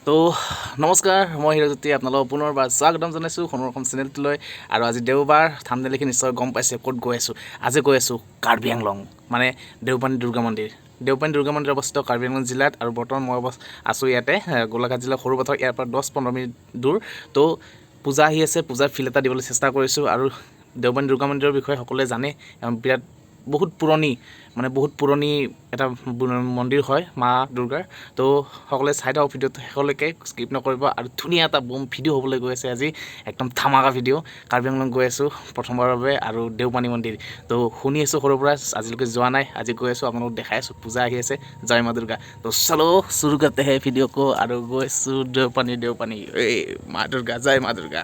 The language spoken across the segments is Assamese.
তো নমস্কাৰ, মই হিৰজ্যোতি আপোনালোকক পুনৰবাৰ স্বাগতম জনাইছোঁ সোণৰ অসম চেনেলটোলৈ। আৰু আজি দেওবাৰ, থাম্বনেইল দেখি নিশ্চয় গম পাইছে ক'ত গৈ আছোঁ। আজি গৈ আছোঁ কাৰ্বি আংলং, মানে দেওপানী দুৰ্গা মন্দিৰ। দেওপানী দুৰ্গা মন্দিৰ অৱস্থিত কাৰ্বি আংলং জিলাত, আৰু বৰ্তমান মই আছোঁ ইয়াতে গোলাঘাট জিলাৰ সৰুপথাৰ। ইয়াৰ পৰা 10-15 মিনিট দূৰ। তো পূজা আহি আছে, পূজাৰ ফিল এটা দিবলৈ চেষ্টা কৰিছোঁ। আৰু দেওপানী দুৰ্গা মন্দিৰৰ বিষয়ে সকলোৱে জানে, বিৰাট বহুত পুৰণি এটা মন্দিৰ হয় মা দুৰ্গাৰ। তো সকলোৱে চাই থাকক ভিডিঅ'টো শেষলৈকে, স্কিপ নকৰিব। আৰু ধুনীয়া এটা বম ভিডিঅ' হ'বলৈ গৈ আছে আজি, একদম ধামাকা ভিডিঅ'। কাৰ্বি আংলং গৈ আছোঁ প্ৰথমবাৰৰ বাবে, আৰু দেওপানী মন্দিৰ তো শুনি আছোঁ সৰুৰ পৰা, আজিলৈকে যোৱা নাই। আজি গৈ আছোঁ, আপোনালোকক দেখাই আছোঁ। পূজা আহি আছে, জয় মা দুৰ্গা। তো চলো শুৰু কৰতে হে ভিডিঅ' কো। আৰু গৈ আছোঁ দেওপানী, এই মা দুৰ্গা, জয় মা দুৰ্গা।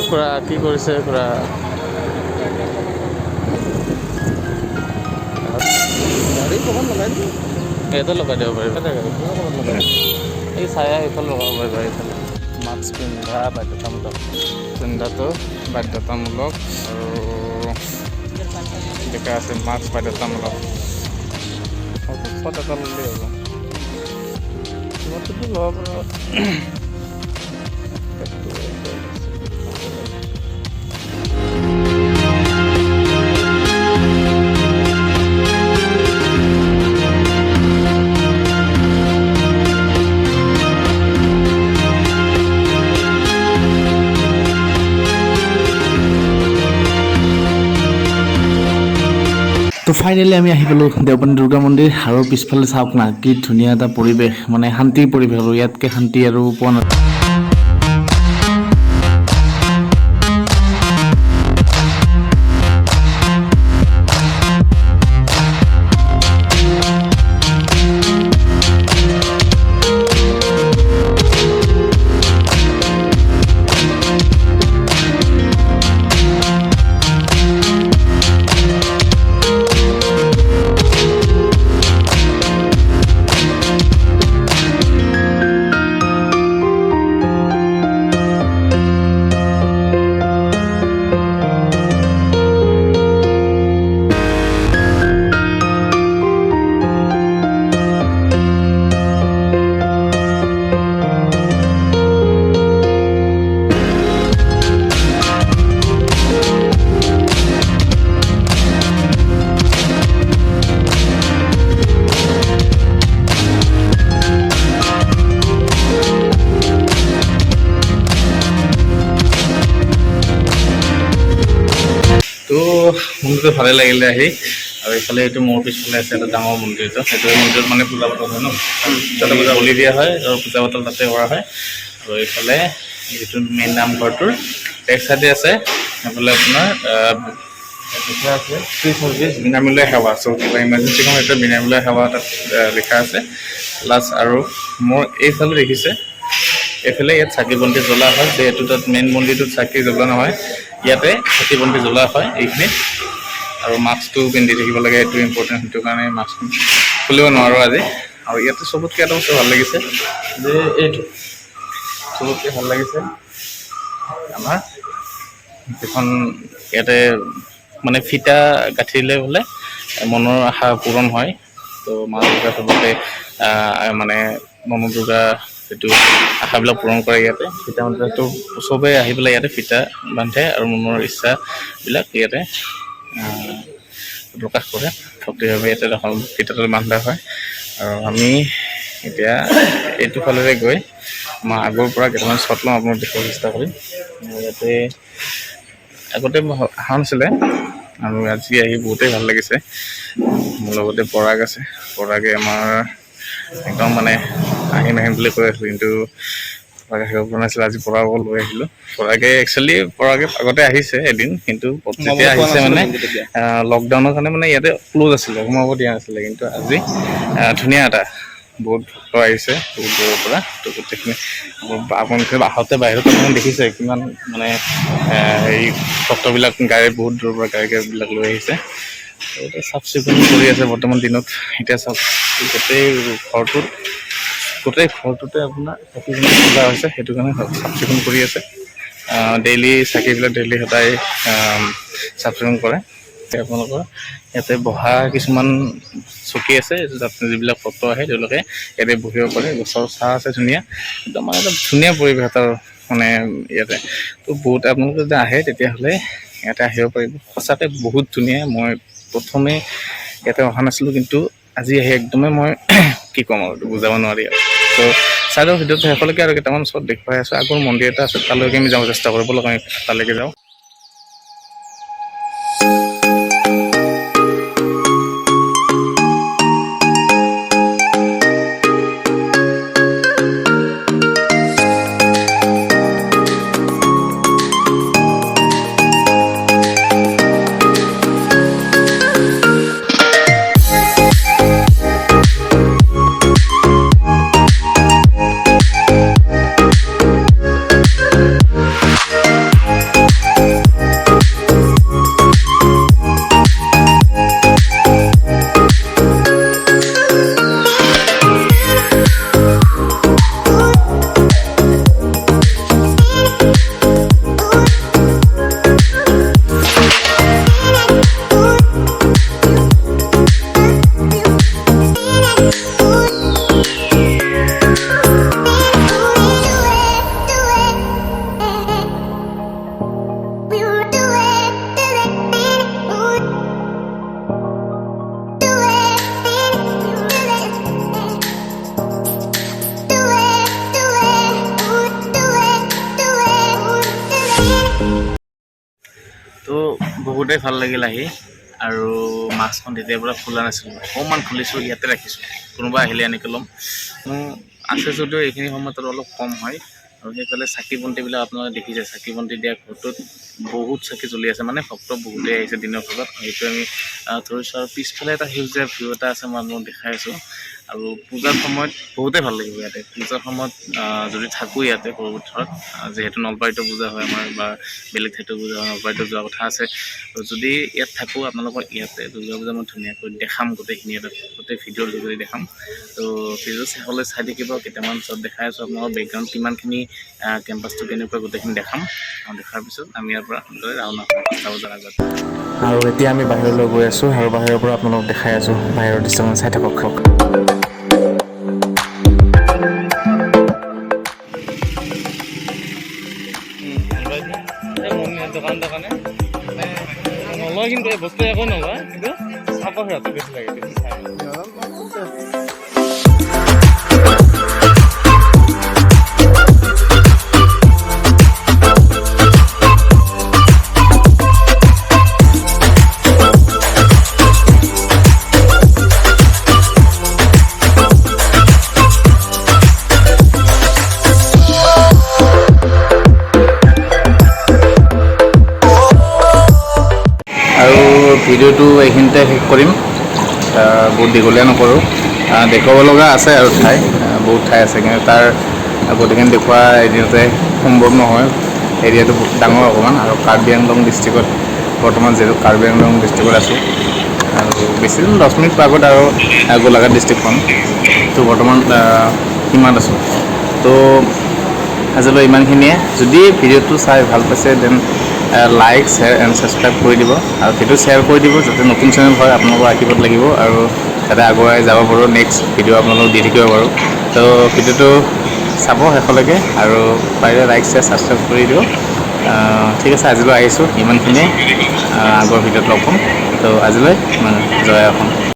খুৰা কি কৰিছে? খুৰা এইটো লগাই দিব পাৰিব, এই চায়া এইফালে লগাব পাৰিব। এইফালে মাস্ক পিন্ধা বাধ্যতামূলক, পিন্ধাটো বাধ্যতামূলক, আৰু দেখা আছে মাস্ক বাধ্যতামূলক। এটা ল'লেই হ'ব, তোমাৰটোতো ল'ব পাৰিব। তো ফাইনেলি আমি আহি পালোঁ দেওপানী দুৰ্গা মন্দিৰ। আৰু পিছফালে চাওক না, কি ধুনীয়া এটা পৰিৱেশ, মানে শান্তিৰ পৰিৱেশ, আৰু ইয়াতকৈ শান্তি আৰু পোৱা নাযায়। তো মন্দিৰটো ভালে লাগিলে আহি। আৰু এইফালে এইটো মোৰ পিছফালে আছে এটা ডাঙৰ মন্দিৰটো, সেইটো মন্দিৰত মানে পূজা পাতল হয় ন, তাতে পূজা বলি দিয়া হয়, আৰু পূজা পাতল তাতে কৰা হয়। আৰু এইফালে যিটো মেইন নামঘৰটোৰ বেক চাইডে আছে, সেইফালে আপোনাৰ লিখা আছে ফ্ৰী চাৰ্ভিছ, বিনামূলীয়া সেৱা। চ' কিবা ইমাৰ্জেঞ্চিখন সেইটো বিনামূলীয়া সেৱা তাত লিখা আছে। প্লাছ আৰু মোৰ এইফালে দেখিছে, এইফালে ইয়াত চাকি বন্তি জ্বলা হয়, যিহেতু তাত মেইন মন্দিৰটোত চাকি জ্বলোৱা নহয়, ইয়াতে চাকি বন্তি জ্বলোৱা হয় এইখিনিত। আৰু মাস্কটো পিন্ধি থাকিব লাগে, এইটো ইম্পৰ্টেণ্ট, সেইটো কাৰণে মাস্ক খুলিব নোৱাৰোঁ আজি। আৰু ইয়াতে চবতকৈ এটা বস্তু ভাল লাগিছে যে এইটো চবতকৈ ভাল লাগিছে আমাৰ যিখন ইয়াতে মানে ফিটা গাঁঠিলে বোলে মনৰ আশা পূৰণ হয়। তো মা দুৰ্গা চবতে মানে মা দুৰ্গা যিটো আশাবিলাক পূৰণ কৰে ইয়াতে। ফিটা বান্ধাটো চবেই আহি পেলাই ইয়াতে ফিটা বান্ধে, আৰু মনৰ ইচ্ছাবিলাক ইয়াতে প্ৰকাশ কৰে ভক্তিভাৱে। ইয়াতে ফিটাটো বান্ধা হয়। আৰু আমি এতিয়া এইটো ফালেৰে গৈ মই আগৰ পৰা কেইটামান শ্বট লওঁ, আপোনাক দেখুৱাব চেষ্টা কৰিম। ইয়াতে আগতে অহা নাছিলে, আৰু আজি আহি বহুতেই ভাল লাগিছে। মোৰ লগতে পৰাগ আছে, পৰাগে আমাৰ একদম মানে আহিম আহিম বুলি কৈ আছোঁ, কিন্তু পৰাগে শাক বনাইছিল আজি পৰাগক লৈ আহিলোঁ পৰাগে একচুৱেলি পৰাগে আগতে আহিছে এদিন কিন্তু যেতিয়া আহিছে মানে লকডাউনৰ কাৰণে মানে ইয়াতে ক্ল'জ আছিলে সোমাব দিয়া নাছিলে কিন্তু আজি ধুনীয়া এটা বহুত ভক্ত আহিছে বহুত দূৰৰ পৰা তো গোটেইখিনি আপোনালোকে আহোঁতে বাহিৰত আপুনি দেখিছে কিমান মানে এই ভক্তবিলাক গাড়ী বহুত দূৰৰ পৰা গাড়ীবিলাক লৈ আহিছে এতিয়া চাফ চিকুণ কৰি আছে বৰ্তমান দিনত এতিয়া চাফ গোটেই ঘৰটোতে আপোনাৰ চাকিবিলাক পূজা হৈছে সেইটো কাৰণে চাফ চিকুণ কৰি আছে ডেইলি চাকিবিলাক ডেইলি সদায় চাফ চিকুণ কৰে আপোনালোকৰ ইয়াতে বহা কিছুমান চকী আছে তাত যিবিলাক ভক্ত আহে তেওঁলোকে ইয়াতে বহিব পাৰে গছৰ ছাঁ আছে ধুনীয়া একদম মানে এটা ধুনীয়া পৰিৱেশ এটাৰ মানে ইয়াতে তো বহুত আপোনালোকে যদি আহে তেতিয়াহ'লে ইয়াতে আহিব পাৰিব সঁচাকৈ বহুত ধুনীয়া মই প্ৰথমে ইয়াতে অহা নাছিলোঁ কিন্তু আজি আহি একদমেই মই কি ক'ম আৰু বুজাব নোৱাৰি আৰু তো চাই লওক ভিডিঅ'টো শেষলৈকে আৰু কেইটামান ওচৰত দেখুৱাই আছোঁ আগৰ মন্দিৰ এটা আছে তালৈকে আমি যাব চেষ্টা কৰিব লগা আমি তালৈকে যাওঁ তো বহুতেই ভাল লাগিল আহি আৰু মাস্কখন তেতিয়াৰ পৰা খোলা নাছিলোঁ অকণমান খুলিছোঁ ইয়াতে ৰাখিছোঁ কোনোবা আহিলে এনেকৈ ল'ম আছে যদিও এইখিনি সময়ত অলপ কম হয় আৰু সেইফালে চাকি বন্তিবিলাক আপোনালোকে দেখিছে চাকি বন্তি দিয়া ঘৰটোত বহুত চাকি জ্বলি আছে মানে ভক্ত বহুতেই আহিছে দিনৰ ভাগত সেইটো আমি ধৰিছোঁ আৰু পিছফালে এটা সেউজীয়া ভিউ এটা আছে মই আপোনালোকক দেখাই আছোঁ আৰু পূজাৰ সময়ত বহুতেই ভাল লাগিব ইয়াতে পূজাৰ সময়ত যদি থাকোঁ ইয়াতে পৰৱৰ্তীত যিহেতু নলবাৰীতো পূজা হয় আমাৰ বা বেলেগ ঠাইতো পূজা হয় নলবাৰীতো যোৱা কথা আছে যদি ইয়াত থাকোঁ আপোনালোকৰ ইয়াতে দুৰ্গা পূজা মই ধুনীয়াকৈ দেখাম গোটেইখিনি এটা গোটেই ভিডিঅ'ৰ যোগেদি দেখাম তো ভিডিঅ' শেষলৈ চাই থাকিব কেইটামান চব দেখাই আছোঁ আপোনালোকৰ বেকগ্ৰাউণ্ড কিমানখিনি কেম্পাছটো কেনেকুৱা গোটেইখিনি দেখাম দেখাৰ পিছত আমি ইয়াৰ পৰা ৰাওনা হ'ম 5টা বজাৰ আগত আৰু এতিয়া আমি বাহিৰলৈ গৈ আছোঁ আৰু বাহিৰৰ পৰা আপোনালোকক দেখাই আছোঁ বাহিৰৰ দৃশ্যমান চাই থাকক দোকানে নলয় কিন্তু এই বস্তু একো নলয় কিন্তু চাব সিহঁতে বেছি লাগে বেছি চাই ভিডিঅ'টো এইখিনিতে শেষ কৰিম বহুত দীঘলীয়া নকৰোঁ দেখুৱাব লগা আছে আৰু ঠাই বহুত ঠাই আছে কিন্তু তাৰ গোটেইখিনি দেখুওৱা এদিনতে সম্ভৱ নহয় এৰিয়াটো বহুত ডাঙৰ অকণমান আৰু কাৰ্বি আংলং ডিষ্ট্ৰিক্টত বৰ্তমান যিহেতু কাৰ্বি আংলং ডিষ্ট্ৰিক্টত আছোঁ আৰু বেছি দিন 10 মিনিট আগত আৰু গোলাঘাট ডিষ্ট্ৰিক্টখন তো বৰ্তমান সীমাত আছোঁ তো আজিলৈ ইমানখিনিয়ে যদি ভিডিঅ'টো চাই ভাল পাইছে then like share and subscribe কৰি দিব আৰু সেইটো শ্বেয়াৰ কৰি দিব যাতে নতুন চেনেল হয় আপোনালোকৰ আশীৰ্বাদ লাগিব আৰু যাতে আগুৱাই যাব পাৰোঁ নেক্সট ভিডিঅ' আপোনালোকক দি থাকিব পাৰোঁ তো ভিডিঅ'টো চাব শেষলৈকে আৰু পাৰিলে লাইক শ্বেয়াৰ ছাবস্ক্ৰাইব কৰি দিব ঠিক আছে আজিলৈ আহিছোঁ ইমানখিনিয়ে আগৰ ভিডিঅ'ত লগ পাম তো আজিলৈ জয় অসম